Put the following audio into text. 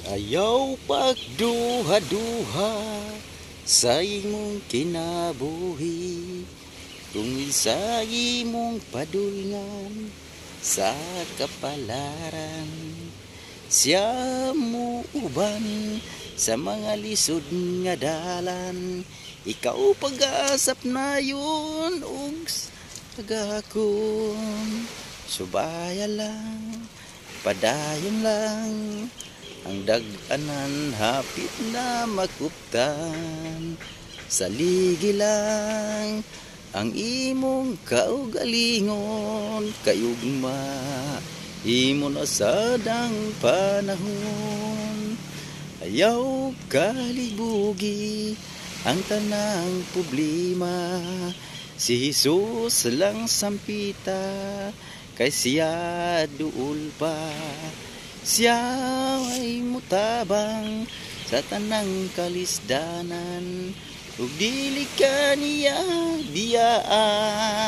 Ayaw pagduha-duha sa imong kinabuhi, kung isa imong padulngan sa kapalaran. Siya mo uban sa mga lisod nga dalan, ikaw pag-asap na yun ug tagakon. Subaya lang, padayon lang, ang dag-anan hapit na makuptan. Saligi lang ang imong kaugalingon, kayugma imo na sadang panahon. Ayaw kalibugi ang tanang problema, si Jesus lang sampita, kay siya duol pa. Siya ay mutabang sa tanang kalisdanan, ug dili ka niya biyaan.